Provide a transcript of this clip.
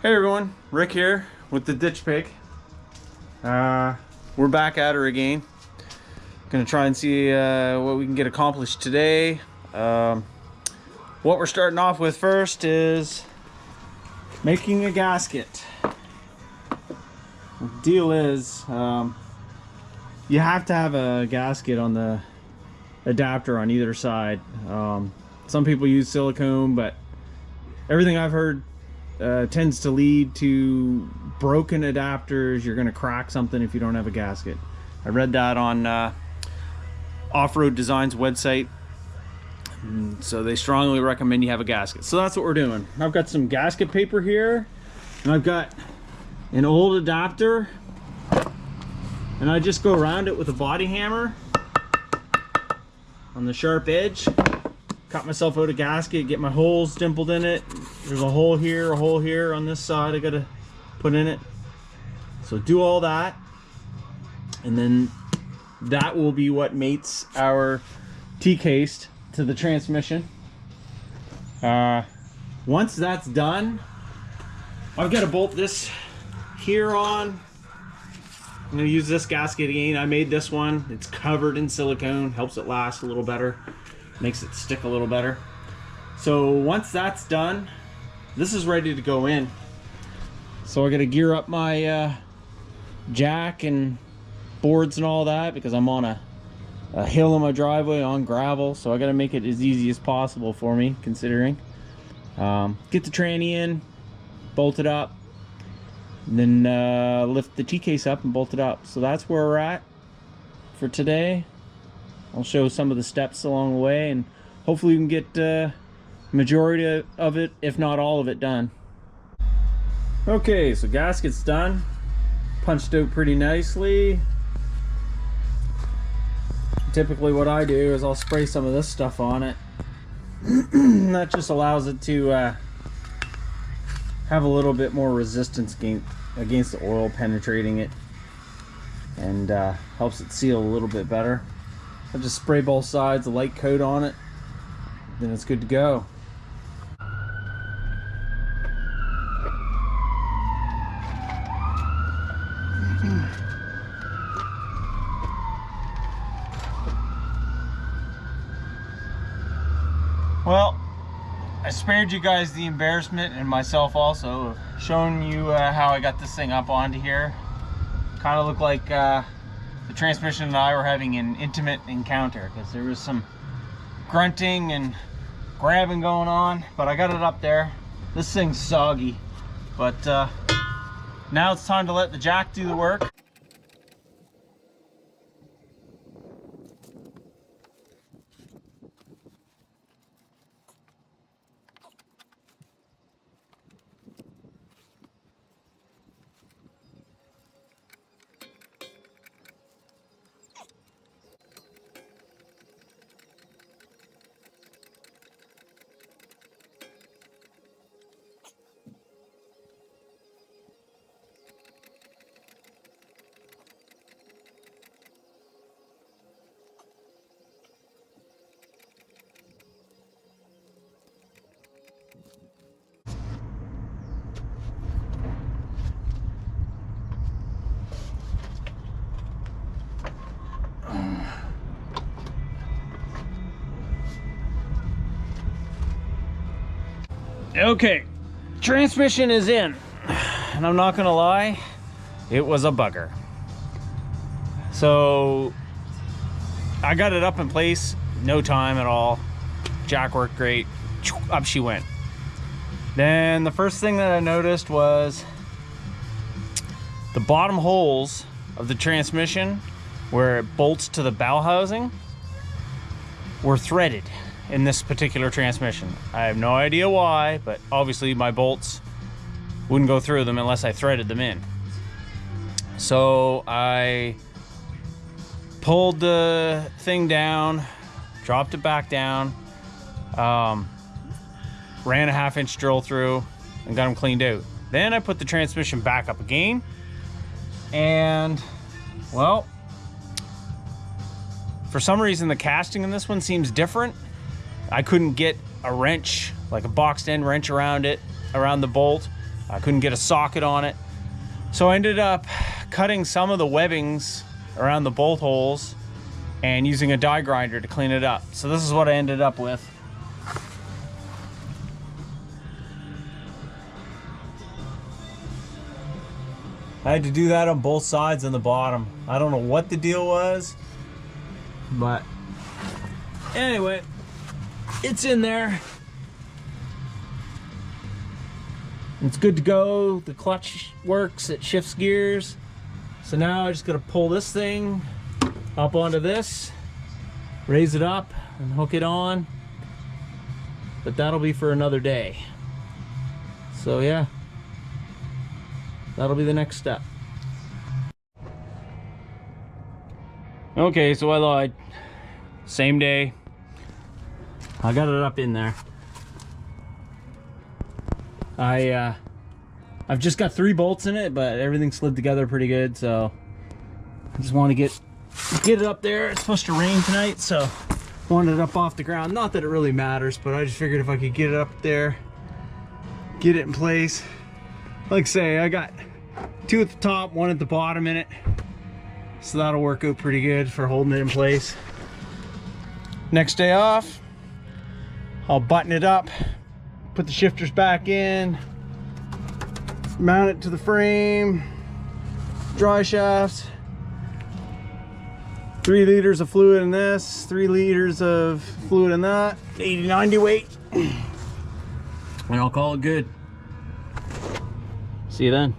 Hey everyone, Rick here with the ditch pig. We're back at her again. Gonna try and see what we can get accomplished today. What we're starting off with first is making a gasket. The deal is you have to have a gasket on the adapter on either side. Some people use silicone, but everything I've heard tends to lead to broken adapters. You're going to crack something if you don't have a gasket. I read that on Off-Road Design's website, so they strongly recommend you have a gasket. So that's what we're doing. I've got some gasket paper here, and I've got an old adapter, and I just go around it with a body hammer on the sharp edge. Cut myself out a gasket, get my holes dimpled in it. There's a hole here on this side I gotta put in it. So do all that, and then that will be what mates our T-case to the transmission. Once that's done, I've got to bolt this here on. I'm gonna use this gasket again. I made this one. It's covered in silicone, helps it last a little better. Makes it stick a little better. So once that's done, this is ready to go in. So I gotta gear up my jack and boards and all that, because I'm on a hill in my driveway on gravel, so I gotta make it as easy as possible for me, considering. Get the tranny in, bolt it up, and then lift the T-case up and bolt it up. So that's where we're at for today. I'll show some of the steps along the way, and hopefully we can get majority of it, if not all of it, done. Okay, so gasket's done. Punched out pretty nicely. Typically what I do is I'll spray some of this stuff on it. That just allows it to have a little bit more resistance against the oil penetrating it, and helps it seal a little bit better. I just spray both sides, a light coat on it, then it's good to go. Well, I spared you guys the embarrassment, and myself also, of showing you how I got this thing up onto here. Kind of looked like the transmission and I were having an intimate encounter, because there was some grunting and grabbing going on, but I got it up there. This thing's soggy, but now it's time to let the jack do the work. Okay, transmission is in, and I'm not gonna lie, it was a bugger. So I got it up in place, no time at all. Jack worked great, up she went. Then the first thing that I noticed was the bottom holes of the transmission, where it bolts to the bow housing, were threaded in this particular transmission. I have no idea why, but obviously my bolts wouldn't go through them unless I threaded them in. So I pulled the thing down, dropped it back down, ran a 1/2 inch drill through, and got them cleaned out. Then I put the transmission back up again, and well, for some reason the casting in this one seems different. I couldn't get a wrench, like a boxed end wrench around it, around the bolt. I couldn't get a socket on it. So I ended up cutting some of the webbings around the bolt holes and using a die grinder to clean it up. So this is what I ended up with. I had to do that on both sides and the bottom. I don't know what the deal was, but anyway, it's in there. It's good to go. The clutch works, it shifts gears. So now I just gotta pull this thing up onto this, raise it up and hook it on. But that'll be for another day. So yeah, that'll be the next step. Okay, so I lied. Same day. I got it up in there. I've just got 3 bolts in it, but everything slid together pretty good, so I just want to get it up there. It's supposed to rain tonight, so I wanted it up off the ground. Not that it really matters, but I just figured if I could get it up there, get it in place. Like I say, I got 2 at the top, 1 at the bottom in it, so that'll work out pretty good for holding it in place. Next day off, I'll button it up, put the shifters back in, mount it to the frame, dry shafts, 3 liters of fluid in this, 3 liters of fluid in that, 80-90 weight, and I'll call it good. See you then.